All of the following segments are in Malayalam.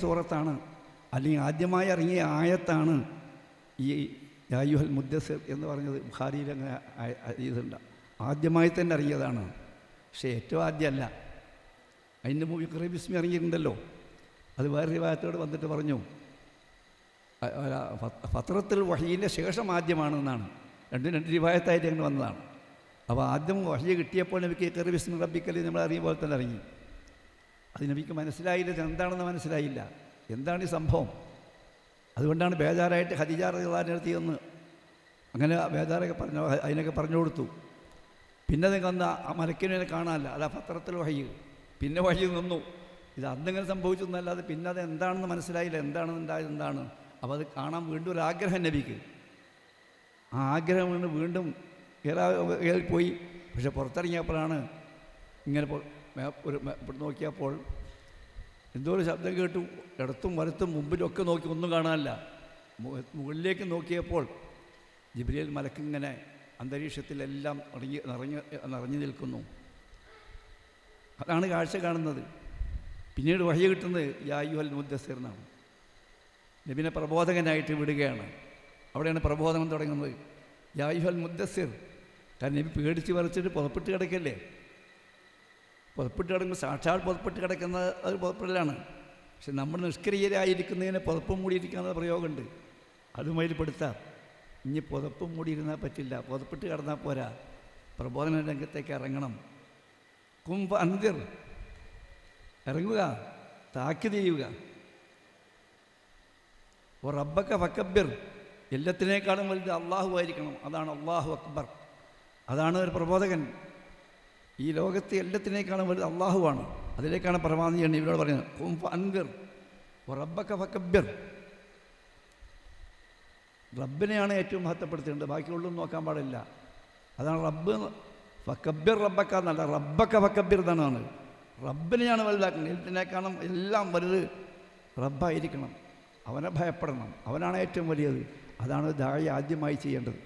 സൂറത്താണ്, അല്ലെങ്കിൽ ആദ്യമായി ഇറങ്ങിയ ആയത്താണ് ഈ യാ അയ്യുഹൽ മുദ്ദസ്സിർ എന്ന് പറഞ്ഞത്. ബുഖാരിയിൽ അങ്ങനെ ഇതുണ്ട്, ആദ്യമായി തന്നെ ഇറങ്ങിയതാണ്. പക്ഷേ ഏറ്റവും ആദ്യമല്ല. അതിൻ്റെ മുമ്പ് ഇഖ്റ ബിസ്മി ഇറങ്ങിയിട്ടുണ്ടല്ലോ. അത് വേറെ റിവായത്തോട് വന്നിട്ട് പറഞ്ഞു ഫത്രത്തുൽ വഹീൻ്റെ ശേഷം ആദ്യമാണെന്നാണ്. രണ്ട് റിവായത്തായിട്ട് അങ്ങനെ വന്നതാണ്. അപ്പോൾ ആദ്യം വഹി കിട്ടിയപ്പോൾ നബിക്ക് ഇഖ്റ ബിസ്മി റബ്ബിക്കൽ നമ്മൾ അറിയും പോലെ തന്നെ ഇറങ്ങി. അത് നബിക്ക് മനസ്സിലായില്ല, എന്താണെന്ന് മനസ്സിലായില്ല, എന്താണ് ഈ സംഭവം. അതുകൊണ്ടാണ് ബേജാറായിട്ട് ഖദീജ റളിയല്ലാഹു അൻഹ എന്ന് അങ്ങനെ ബേജാറൊക്കെ പറഞ്ഞു, അതിനൊക്കെ പറഞ്ഞു കൊടുത്തു. പിന്നെ നിങ്ങൾ ആ മലക്കിനെ കാണാനല്ല, അതാ ഫത്രത്തുൽ വഹി. പിന്നെ വഹി നിന്നു. ഇത് അന്നിങ്ങനെ സംഭവിച്ചു എന്നല്ലാതെ പിന്നെ അത് എന്താണെന്ന് മനസ്സിലായില്ല, എന്താണ്. അപ്പോൾ അത് കാണാൻ വീണ്ടും ഒരു ആഗ്രഹം നബിക്ക്. ആ ആഗ്രഹം വീണ്ടും പോയി. പക്ഷെ പുറത്തിറങ്ങിയപ്പോഴാണ് ഇങ്ങനെ ഒരു നോക്കിയപ്പോൾ എന്തോ ഒരു ശബ്ദം കേട്ടു. ഇടത്തും വലത്തും മുമ്പിലൊക്കെ നോക്കി, ഒന്നും കാണാനില്ല. മുകളിലേക്ക് നോക്കിയപ്പോൾ ജിബ്രീൽ മലക്കിങ്ങനെ അന്തരീക്ഷത്തിലെല്ലാം നിറഞ്ഞു നിൽക്കുന്നു. അതാണ് കാഴ്ച കാണുന്നത്. പിന്നീട് വഹി കിട്ടുന്നത് യാ അയ്യുഹൽ മുദ്ദസ്സിർ എന്നാണ്. നബിനെ പ്രബോധകനായിട്ട് വിടുകയാണ്. അവിടെയാണ് പ്രബോധനം തുടങ്ങുന്നത്. യാ അയ്യുഹൽ മുദ്ദസ്സിർ. കാരണം നബി പേടിച്ച് വരച്ചിട്ട് പുതപ്പിട്ട് കിടക്കല്ലേ. പുതപ്പിട്ട് കിടക്കുമ്പോൾ സാക്ഷാൽ പുതപ്പിട്ട് കിടക്കുന്നത് അത് പുതപ്പിടലാണ്. പക്ഷെ നമ്മൾ നിഷ്ക്രിയരായിരിക്കുന്നതിനെ പുതപ്പും മൂടിയിരിക്കുന്ന പ്രയോഗമുണ്ട്. അതുമായി പെടുത്താം. ഇനി പുതപ്പും മൂടിയിരുന്നാൽ പറ്റില്ല, പുതപ്പിട്ട് കിടന്നാൽ പോരാ, പ്രബോധന രംഗത്തേക്ക് ഇറങ്ങണം. കുംഫ അൻദിർ, ഇറങ്ങുക, താക്കീത് ചെയ്യുക. ഓ റബ്ബക്ക ഫക്കബ്ബിർ, എല്ലാത്തിനേക്കാളും വലുത് അള്ളാഹു ആയിരിക്കണം. അതാണ് അള്ളാഹു അക്ബർ. അതാണ് ഒരു പ്രബോധകൻ. ഈ ലോകത്തെ എല്ലാത്തിനേക്കാളും വലുത് അള്ളാഹുവാണ്. അതിലേക്കാണ് പ്രവാചകൻ ഇവരോട് പറയുന്നത് കുംഫ അൻദിർ ഓ റബ്ബക്ക ഫക്കബ്ബിർ. റബ്ബിനെയാണ് ഏറ്റവും മഹത്വപ്പെടുത്തേണ്ടത്, ബാക്കിയുള്ളതൊന്നും നോക്കാൻ പാടില്ല. അതാണ് റബ്ബ്. ഫക്കബ്ബിർ റബ്ബക്ക എന്നല്ല, റബ്ബക്ക ഫക്കബ്ബിർ എന്നാണ്. റബ്ബിനെയാണ് വലുതാക്കുന്നത്. എല്ലാത്തിനേക്കാളും എല്ലാം വലുത് റബ്ബായിരിക്കണം. അവനെ ഭയപ്പെടണം, അവനാണ് ഏറ്റവും വലിയത്. അതാണ് ദായി ആദ്യമായി ചെയ്യേണ്ടത്.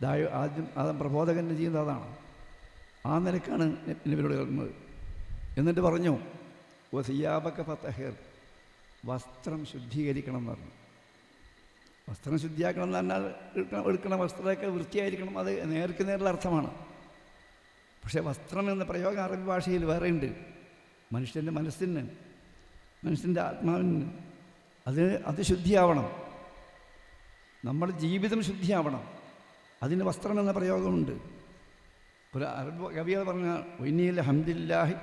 ദായി ആദ്യം പ്രബോധകന് ചെയ്യുന്നത് അതാണ്. ആ നിലക്കാണ് നബിയോട് കേൾക്കുന്നത്. എന്നിട്ട് പറഞ്ഞു വസിയാബക ഫതഹിർ, വസ്ത്രം ശുദ്ധീകരിക്കണം എന്ന് പറഞ്ഞു. വസ്ത്രം ശുദ്ധിയാക്കണം എന്ന് പറഞ്ഞാൽ എടുക്കണ വസ്ത്രമൊക്കെ വൃത്തിയായിരിക്കണം. അത് നേർക്ക് നേരുള്ള അർത്ഥമാണ്. പക്ഷേ വസ്ത്രം എന്ന പ്രയോഗം അറബി ഭാഷയിൽ വേറെയുണ്ട്. മനുഷ്യൻ്റെ മനസ്സിന്, മനുഷ്യൻ്റെ ആത്മാവിന് അത് ശുദ്ധിയാവണം. നമ്മുടെ ജീവിതം ശുദ്ധിയാവണം. അതിന് വസ്ത്രം എന്ന പ്രയോഗമുണ്ട്. ഒരു അറബ് കവികൾ പറഞ്ഞ വൈനിയിൽ ഹംദില്ലാഹി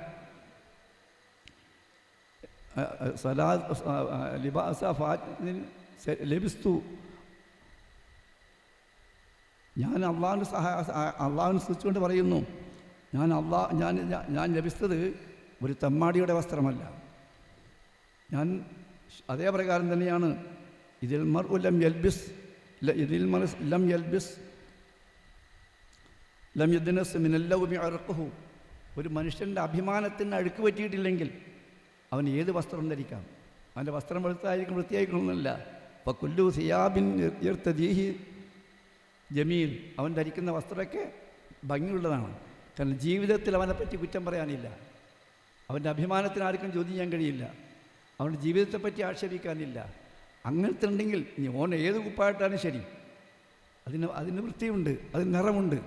ലിബാസ ലഭിസ്തു. ഞാൻ അള്ളാഹുവിനെ സ്തുതിച്ചുകൊണ്ട് പറയുന്നു, ഞാൻ ലഭിച്ചത് ഒരു തെമ്മാടിയുടെ വസ്ത്രമല്ല. ഞാൻ അതേ പ്രകാരം തന്നെയാണ് ഇതിൽ മർഉ ലം യൽബിസ് ലം യൽബിസ് ലം യദ്നസ് മിനല്ലൗമി അർഖഹു. ഒരു മനുഷ്യൻ്റെ അഭിമാനത്തിന് അഴുക്ക് പറ്റിയിട്ടില്ലെങ്കിൽ അവൻ ഏത് വസ്ത്രം ധരിക്കാം. അവൻ്റെ വസ്ത്രം വെളുത്തായിരിക്കും, വൃത്തിയായിരിക്കണമെന്നില്ല. അപ്പോൾ കുല്ലു സിയാബിൻ യർതദീഹി ജമീൽ, അവൻ ധരിക്കുന്ന വസ്ത്രമൊക്കെ ഭംഗിയുള്ളതാണ്. കാരണം ജീവിതത്തിൽ അവനെപ്പറ്റി കുറ്റം പറയാനില്ല. അവൻ്റെ അഭിമാനത്തിന് ആർക്കും ചോദ്യം ചെയ്യാൻ കഴിയില്ല. അവൻ്റെ ജീവിതത്തെപ്പറ്റി ആക്ഷേപിക്കാനില്ല. അങ്ങനത്തെ ഉണ്ടെങ്കിൽ ഇനി ഓൻ ഏത് കുപ്പായിട്ടാലും ശരി, അതിന് വൃത്തിയുണ്ട്, അതിന് നിറമുണ്ട്.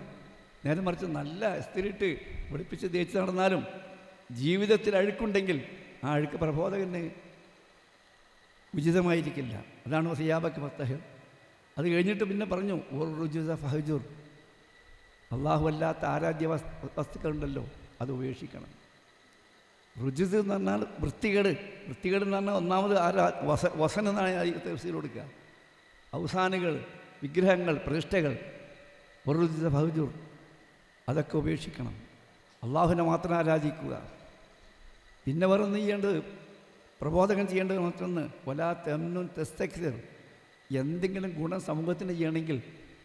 നേരെ മറിച്ച് നല്ല സ്ഥിരിട്ട് വെളുപ്പിച്ച് തേച്ച് നടന്നാലും ജീവിതത്തിൽ അഴുക്കുണ്ടെങ്കിൽ ആ അഴുക്ക് പ്രബോധകന് ഉചിതമായിരിക്കില്ല. അതാണ് വസിയാബക്ക് ഫത്തഹിർ. അത് കഴിഞ്ഞിട്ട് പിന്നെ പറഞ്ഞു ഓർ റുജുസ ഫഹജുർ, അള്ളാഹു അല്ലാത്ത ആരാധ്യ വസ്തുക്കളുണ്ടല്ലോ അത് ഉപേക്ഷിക്കണം. റുജുസ് എന്ന് പറഞ്ഞാൽ വൃത്തികേട്. വൃത്തികേട് എന്ന് പറഞ്ഞാൽ ഒന്നാമത് വസൻ എന്നാണ് തഫ്സീർ കൊടുക്കുക. ഔസാനുകൾ, വിഗ്രഹങ്ങൾ, പ്രതിഷ്ഠകൾ. ഓർ റുജുസ ഫഹജുർ, അതൊക്കെ ഉപേക്ഷിക്കണം. അള്ളാഹുവിനെ മാത്രം ആരാധിക്കുക. പിന്നെ വേറൊന്നും ചെയ്യേണ്ടത്, പ്രബോധകൻ ചെയ്യേണ്ടത് മറ്റൊന്ന് വലാ തെമ്നും തെസ്തക്സിർ. എന്തെങ്കിലും ഗുണം സമൂഹത്തിന് ചെയ്യണമെങ്കിൽ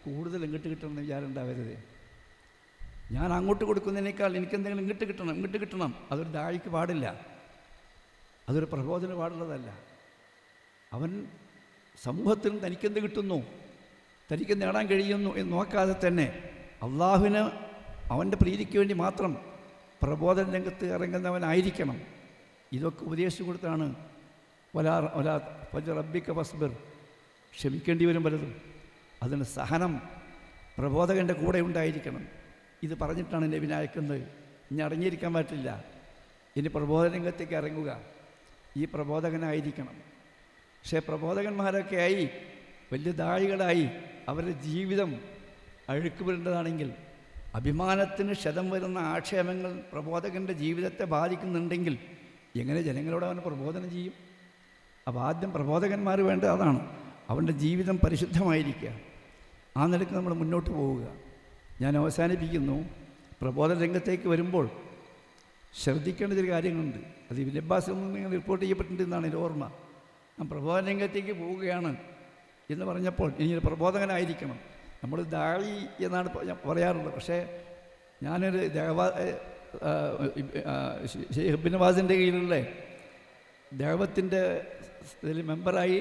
കൂടുതൽ ഇങ്ങോട്ട് കിട്ടണമെന്ന് വിചാരം ഉണ്ടാവരുത്. ഞാൻ അങ്ങോട്ട് കൊടുക്കുന്നതിനേക്കാൾ എനിക്കെന്തെങ്കിലും ഇങ്ങോട്ട് കിട്ടണം. അതൊരു ദാഴിക്ക് പാടില്ല, അതൊരു പ്രബോധന പാടുള്ളതല്ല. അവൻ സമൂഹത്തിൽ തനിക്കെന്ത് കിട്ടുന്നു, തനിക്ക് നേടാൻ കഴിയുന്നു എന്ന് നോക്കാതെ തന്നെ അള്ളാഹുവിന് അവൻ്റെ പ്രീതിക്ക് വേണ്ടി മാത്രം പ്രബോധന രംഗത്ത് ഇറങ്ങുന്നവനായിരിക്കണം. ഇതൊക്കെ ഉപദേശിച്ചു കൊടുത്താണ് ഒലാ ഫജ് റബ്ബിക ഫസ്ബിർ, ക്ഷമിക്കേണ്ടി വരും പലതും. അതിന് സഹനം പ്രബോധകൻ്റെ കൂടെ ഉണ്ടായിരിക്കണം. ഇത് പറഞ്ഞിട്ടാണ് നബി അയക്കുന്നത്. ഇനി അടങ്ങിയിരിക്കാൻ പറ്റില്ല, ഇനി പ്രബോധന രംഗത്തേക്ക് ഇറങ്ങുക, ഈ പ്രബോധകനായിരിക്കണം. പക്ഷേ പ്രബോധകന്മാരൊക്കെ ആയി വലിയ ദാഴികളായി അവരുടെ ജീവിതം അഴുക്ക് പുരണ്ടതാണെങ്കിൽ, അഭിമാനത്തിന് ക്ഷതം വരുന്ന ആക്ഷേപങ്ങൾ പ്രബോധകൻ്റെ ജീവിതത്തെ ബാധിക്കുന്നുണ്ടെങ്കിൽ എങ്ങനെ ജനങ്ങളോട് അവൻ പ്രബോധനം ചെയ്യും? അപ്പോൾ ആദ്യം പ്രബോധകന്മാർ വേണ്ടത് അതാണ്, അവൻ്റെ ജീവിതം പരിശുദ്ധമായിരിക്കുക. ആ നിലയ്ക്ക് നമ്മൾ മുന്നോട്ട് പോവുക. ഞാൻ അവസാനിപ്പിക്കുന്നു. പ്രബോധന രംഗത്തേക്ക് വരുമ്പോൾ ശ്രദ്ധിക്കേണ്ട ചില കാര്യങ്ങളുണ്ട്. അത് ഇബ്നു അബ്ബാസിൽ നിന്ന് നിങ്ങൾ റിപ്പോർട്ട് ചെയ്യപ്പെട്ടിട്ടുണ്ടെന്നാണ് എൻ്റെ ഓർമ്മ. ഞാൻ പ്രബോധന രംഗത്തേക്ക് പോവുകയാണ് എന്ന് പറഞ്ഞപ്പോൾ ഇനി പ്രബോധകനായിരിക്കണം. നമ്മൾ ദാഴി എന്നാണ് പറയാറുള്ളത്. പക്ഷേ ഞാനൊരു ഷെയ്ഖ് ഇബ്നു ബാസിൻ്റെ കീഴിലുള്ള ദേവത്തിൻ്റെ ഇതിൽ മെമ്പറായി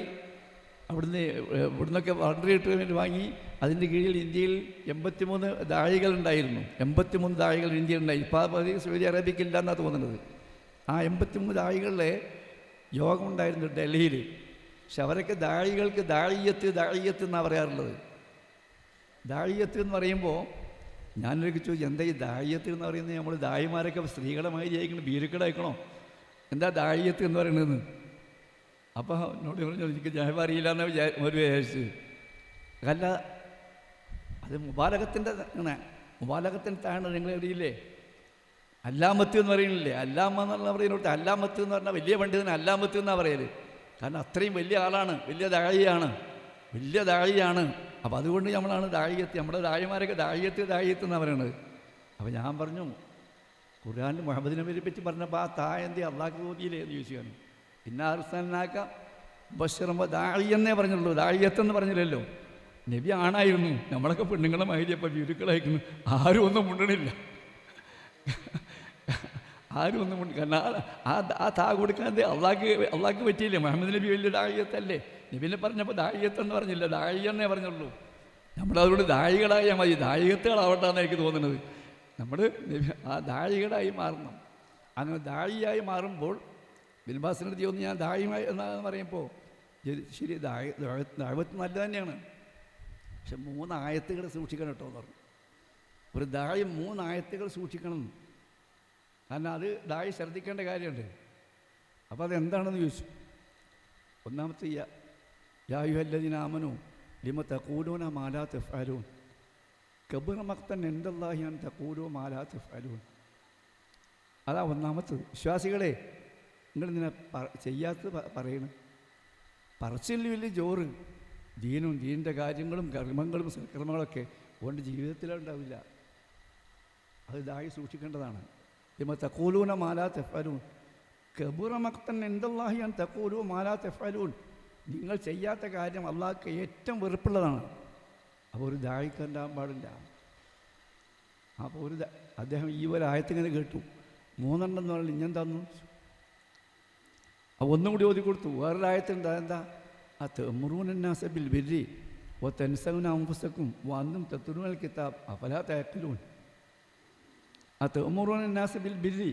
ഇവിടുന്നൊക്കെ വളണ്ടിയർ വാങ്ങി അതിൻ്റെ കീഴിൽ ഇന്ത്യയിൽ 83 ദാഴികളുണ്ടായിരുന്നു. 83 ദാഴികൾ ഇന്ത്യയിലുണ്ടായി. ഇപ്പോൾ സൗദി അറേബ്യക്കില്ല എന്നാണ് തോന്നുന്നത്. ആ 83 ദാഴികളിലെ യോഗമുണ്ടായിരുന്നു ഡൽഹിയിൽ. പക്ഷെ അവരൊക്കെ ദാഴികൾക്ക് ദാഴിയത്ത് എന്നാണ് പറയാറുള്ളത്. ദാഴിയത്ത് എന്ന് പറയുമ്പോൾ ഞാനൊക്കെ ചോദിച്ചു, എന്താ ഈ ദാഴിയത്ത് എന്ന് പറയുന്നത്? നമ്മൾ ദായിമാരൊക്കെ സ്ത്രീകളുമായി ജയിക്കണം, ഭീരുക്കളായിക്കണോ? എന്താ ദാഴിയത്ത് എന്ന് പറയുന്നതെന്ന്. അപ്പോൾ എന്നോട് പറഞ്ഞു, എനിക്ക് ജാഹബ് അറിയില്ല എന്ന് ഒരു വിചാരിച്ചു. അല്ല, അത് മുബാലകത്തിൻ്റെ താഴെ നിങ്ങൾ അറിയില്ലേ? അല്ലാമത്ത് എന്ന് പറയുന്നില്ലേ? അല്ലാമ എന്നുള്ള പറയുന്നത് അല്ലാമത്ത് എന്ന് പറഞ്ഞാൽ വലിയ പണ്ഡിതന് അല്ലാമത്ത് എന്നാണ് പറയല്. കാരണം അത്രയും വലിയ ആളാണ്, വലിയ ദാഴിയാണ്. അപ്പോൾ അതുകൊണ്ട് നമ്മളാണ് ദാഴിയത്ത്, നമ്മുടെ ദാഴിമാരൊക്കെ ദാഴിയത്ത് എന്നാണ് പറയുന്നത്. അപ്പോൾ ഞാൻ പറഞ്ഞു, ഖുർആനിൽ മുഹമ്മദ് നബിയെ പറ്റി പറഞ്ഞപ്പോൾ ആ തായന്തി അള്ളാഹ്ക്ക് തോന്നിയില്ലേ എന്ന് ചോദിച്ചാണ്. പിന്നെ അർസൽനാക ബശറൻ ദാഴി എന്നേ പറഞ്ഞുള്ളൂ, ദാഴിയത്തെന്ന് പറഞ്ഞില്ലല്ലോ. നബി ആണായിരുന്നു, നമ്മളൊക്കെ പെണ്ണുങ്ങളെ മാതിരിയപ്പോൾ വീരുക്കളായിരുന്നു. ആരും ഒന്നും മുണ്ടണില്ല, കാരണം ആ താ കൊടുക്കാൻ അള്ളാഹ്ക്ക് പറ്റിയില്ലേ? മുഹമ്മദ് നബി വലിയ ദാഴിയത്തല്ലേ? നബിനെ പറഞ്ഞപ്പോൾ ദാഴിയത്തെന്ന് പറഞ്ഞില്ല, ദാഴിയെന്നേ പറഞ്ഞുള്ളൂ. നമ്മളതുകൊണ്ട് ദാഴികളായാൽ മതി, ദാഴികത്തുകളാവട്ടെന്നാണ് എനിക്ക് തോന്നുന്നത്. നമ്മൾ ആ ദാഴികളായി മാറണം. അങ്ങനെ ദാഴിയായി മാറുമ്പോൾ ബിൽബാസിനടുത്ത് ചോദിച്ചു, ഞാൻ ദാഴിമായി എന്നാന്ന് പറയുമ്പോൾ ശരി, ദാഴ്വത്ത് നല്ല തന്നെയാണ്, പക്ഷെ 3 ആയത്തുകൾ സൂക്ഷിക്കണം കേട്ടോ എന്ന് പറഞ്ഞു. ഒരു ദാഴി 3 ആയത്തുകൾ സൂക്ഷിക്കണം. കാരണം അത് ദാഴി ശ്രദ്ധിക്കേണ്ട കാര്യമുണ്ട്. അപ്പോൾ അതെന്താണെന്ന് ചോദിച്ചു. ഒന്നാമത്തെ യാ അയ്യുഹല്ലദീന ആമനൂ ലിമ തഖൂലൂന മാ ലാ തഫ്അലൂൻ കബറ മഖ്തൻ ഇൻദല്ലാഹി അൻ തഖൂലൂ മാ ലാ തഫ്അലൂൻ. അതാ ഒന്നാമത്തത്. വിശ്വാസികളെ, നിങ്ങളിങ്ങനെ ചെയ്യാത്തത് പറയണം. പറച്ചിൽ വലിയ ജോറ്, ദീനിൻ്റെ കാര്യങ്ങളും കർമ്മങ്ങളും സൽക്കർമ്മങ്ങളൊക്കെ അതുകൊണ്ട് ജീവിതത്തിലുണ്ടാവില്ല. അത് ദായി സൂക്ഷിക്കേണ്ടതാണ്. ലിമ തഖൂലൂന മാ ലാ തഫ്അലൂൻ കബറ മഖ്തൻ ഇൻദല്ലാഹി അൻ തഖൂലൂ മാ ലാ തഫ്അലൂൻ. നിങ്ങൾ ചെയ്യാത്ത കാര്യം അള്ളാഹ്ക്ക് ഏറ്റവും വെറുപ്പുള്ളതാണ്. അപ്പോൾ ഒരു ദാഴിക്കുണ്ടാകാൻ പാടില്ല. അപ്പോൾ അദ്ദേഹം ഈ ഒരു ആയത്തിങ്ങനെ കേട്ടു. 3 എന്ന് പറഞ്ഞാൽ ഇഞ്ഞെന്താന്നു അപ്പോൾ ഒന്നും കൂടി ഓതി കൊടുത്തു. വേറൊരു ആയത്തുണ്ട്, അതെന്താ? അത്തഅ്മുറൂന ബിൽ ബിർരി വതൻസൗന അൻഫുസക്കും വഅൻതും തത്ലൂനൽ കിതാബ് അഫലാ തഅഖിലൂൻ. അത്തഅ്മുറൂന ബിൽ ബിർരി,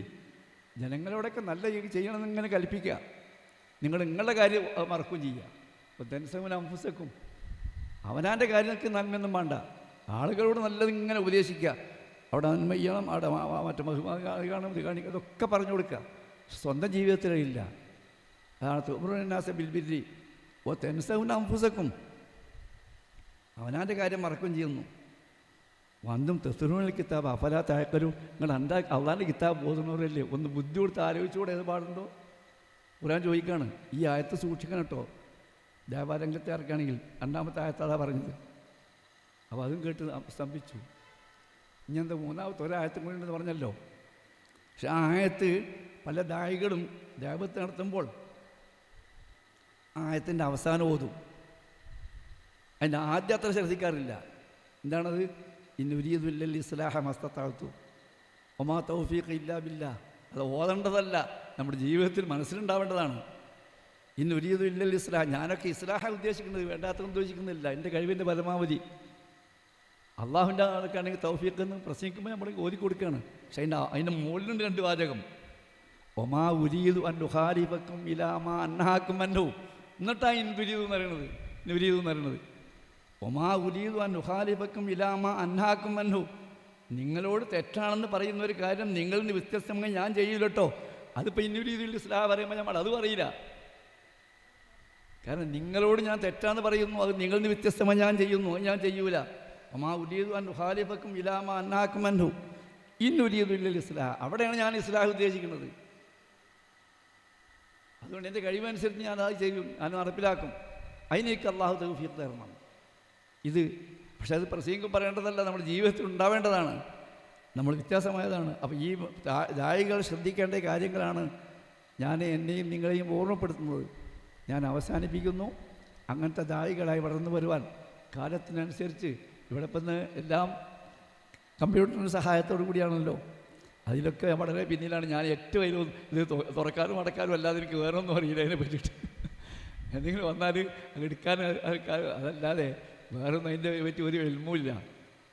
ജനങ്ങളോടൊക്കെ നല്ല ചെയ്യണമെന്ന് ഇങ്ങനെ കൽപ്പിക്കുക, നിങ്ങൾ നിങ്ങളുടെ കാര്യം മറക്കുകയും ചെയ്യുക. അപ്പോൾ തൻസൗന അൻഫുസക്കും, അവനാൻ്റെ കാര്യങ്ങൾക്ക് നന്മയൊന്നും വേണ്ട, ആളുകളോട് നല്ലത് ഇങ്ങനെ ഉപദേശിക്കുക. അവിടെ നന്മ ചെയ്യണം, അവിടെ മറ്റേ കാണും, ഇത് കാണിക്കുക, അതൊക്കെ പറഞ്ഞു കൊടുക്കുക. സ്വന്തം ജീവിതത്തിലില്ല. അതാണ് തഅ്മുറൂന ബിൽ ബിർരി വതൻസൗന അൻഫുസക്കും, അവനാൻ്റെ കാര്യം മറക്കുകയും ചെയ്യുന്നു. വന്തും തത്ലൂനൽ കിതാബ് അഫലാ തഅഖിലൂൻ, നിങ്ങൾ അള്ളാൻ്റെ കിതാബ് ഓതുന്നവരല്ലേ, ഒന്ന് ബുദ്ധി കൊടുത്ത് ആലോചിച്ചുകൂടെ ഏത് പാടുണ്ടോ? ഖുർആൻ ചോദിക്കുകയാണ്. ഈ ആയത്ത് സൂക്ഷിക്കണം കേട്ടോ, വ്യാപാരരംഗത്തെ ആർക്കാണെങ്കിൽ. 2ാമത്തെ ആയത്ത് അതാ പറഞ്ഞത്. അപ്പോൾ അതും കേട്ട് സ്തംഭിച്ചു. ഇനി എന്താ 3ാമത്തെ ഒരായത്തും കൂടി ഉണ്ടെന്ന് പറഞ്ഞല്ലോ. പക്ഷെ ആ ആയത്ത് പല ദായികളും ദേവത്ത് നടത്തുമ്പോൾ ആയത്തിൻ്റെ അവസാനം ഓതും. അതിൻ്റെ ആദ്യം അത്ര ശ്രദ്ധിക്കാറില്ല. എന്താണത്? ഇന്നുരീദു ഇല്ലൽ ഇസ്ലാഹ മസ്തതഅതു വമാ തൗഫീഖ ഇല്ലാ ബില്ലാഹ്. അത് ഓതേണ്ടതല്ല, നമ്മുടെ ജീവിതത്തിൽ മനസ്സിലുണ്ടാവേണ്ടതാണ്. ഇന്നുരീദു ഇല്ലൽ ഇസ്ലാഹ, ഞാനൊക്കെ ഇസ്ലാഹ ഉദ്ദേശിക്കുന്നത്, വേണ്ടാത്തൊന്നും ഉദ്ദേശിക്കുന്നില്ല. എൻ്റെ കഴിവിൻ്റെ പരമാവധി അള്ളാഹുവിൻ്റെ ആൾക്കാണെങ്കിൽ തൗഫീഖ് എന്ന് പ്രസംഗിക്കുമ്പോൾ നമ്മൾ ഓതി കൊടുക്കുകയാണ്. പക്ഷെ അതിൻ്റെ മുകളിലുണ്ട് 2 വാചകം. ഒമാ ഉരീദു അൻ ഉഖാലിഫക്കും ഇലാമാ അൻഹാക്കും അൻഹു. എന്നിട്ടാണ് ഇൻതുരീദു എന്ന് പറയുന്നത്, നുരീദു എന്ന് പറയുന്നത്. ഒമാ ഉരീദു അൻ ഉഖാലിഫക്കും ഇലാമാ അൻഹാക്കും അൻഹു. നിങ്ങളോട് തെറ്റാണെന്ന് പറയുന്ന ഒരു കാര്യം നിങ്ങളിൽ നിന്ന് വ്യത്യസ്തമായി ഞാൻ ചെയ്യൂല കേട്ടോ. അതിപ്പോൾ ഇന്നുരീതിയിൽ ഇസ്ലാം പറയുമ്പോൾ നമ്മൾ അത് പറയില്ല. കാരണം നിങ്ങളോട് ഞാൻ തെറ്റാന്ന് പറയുന്നു, അത് നിങ്ങളിൽ നിന്ന് വ്യത്യസ്തമായി ഞാൻ ചെയ്യുന്നു, അത് ഞാൻ ചെയ്യൂല. ഒമാ ഉരീദു അൻ ഉഖാലിഫക്കും ഇലാമാ അൻഹാക്കും അൻഹു ഇന്നുരീദുൽ ഇസ്ലാം. അവിടെയാണ് ഞാൻ ഇസ്ലാം ഉദ്ദേശിക്കുന്നത്. അതുകൊണ്ട് എൻ്റെ കഴിവനുസരിച്ച് ഞാൻ അത് ചെയ്യും, ഞാൻ നടപ്പിലാക്കും. അതിനേക്ക് അള്ളാഹു തൗഫീഖ് തരണം. ഇത് പക്ഷെ അത് പ്രസംഗം പറയേണ്ടതല്ല, നമ്മുടെ ജീവിതത്തിൽ ഉണ്ടാവേണ്ടതാണ്. നമ്മൾ വ്യത്യാസമായതാണ്. അപ്പോൾ ഈ ദായികൾ ശ്രദ്ധിക്കേണ്ട കാര്യങ്ങളാണ് ഞാൻ എന്നെയും നിങ്ങളെയും ഓർമ്മപ്പെടുത്തുന്നത്. ഞാൻ അവസാനിപ്പിക്കുന്നു. അങ്ങനത്തെ ദായികളായി വളർന്നു വരുവാൻ കാലത്തിനനുസരിച്ച് ഇവിടെ ഇപ്പം എല്ലാം കമ്പ്യൂട്ടറിൻ്റെ സഹായത്തോടു കൂടിയാണല്ലോ. അതിലൊക്കെ വളരെ പിന്നിലാണ്. ഞാൻ ഏറ്റവും ഇത് തുറക്കാനും അടക്കാനും അല്ലാതെ എനിക്ക് വേറെ ഒന്നും അറിയില്ല അതിനെ പറ്റിയിട്ട്. എന്തെങ്കിലും വന്നാൽ എടുക്കാൻ അതല്ലാതെ വേറൊന്നും അതിൻ്റെ പറ്റി ഒരു എൽമുമില്ല.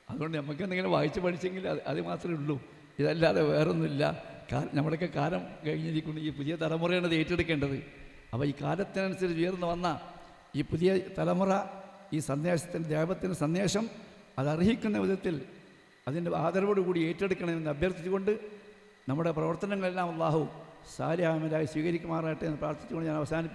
അതുകൊണ്ട് നമുക്ക് എന്തെങ്കിലും വായിച്ച് പഠിച്ചെങ്കിൽ അത് മാത്രമേ ഉള്ളൂ. ഇതല്ലാതെ വേറൊന്നുമില്ല. നമ്മുടെയൊക്കെ കാലം കഴിഞ്ഞിരിക്കുന്നു. ഈ പുതിയ തലമുറയാണ് ഇത് ഏറ്റെടുക്കേണ്ടത്. അപ്പോൾ ഈ കാലത്തിനനുസരിച്ച് ഉയർന്നു വന്ന ഈ പുതിയ തലമുറ ഈ സന്ദേശത്തിൻ്റെ ദൈവത്തിൻ്റെ സന്ദേശം അതർഹിക്കുന്ന വിധത്തിൽ അതിൻ്റെ ആദരവോടുകൂടി ഏറ്റെടുക്കണമെന്ന് അഭ്യർത്ഥിച്ചുകൊണ്ട് നമ്മുടെ പ്രവർത്തനങ്ങളെല്ലാം അല്ലാഹു സാലിഹ് അമലായി സ്വീകരിക്കുമാറാകട്ടെ എന്ന് പ്രാർത്ഥിച്ചുകൊണ്ട് ഞാൻ അവസാനിപ്പിക്കും.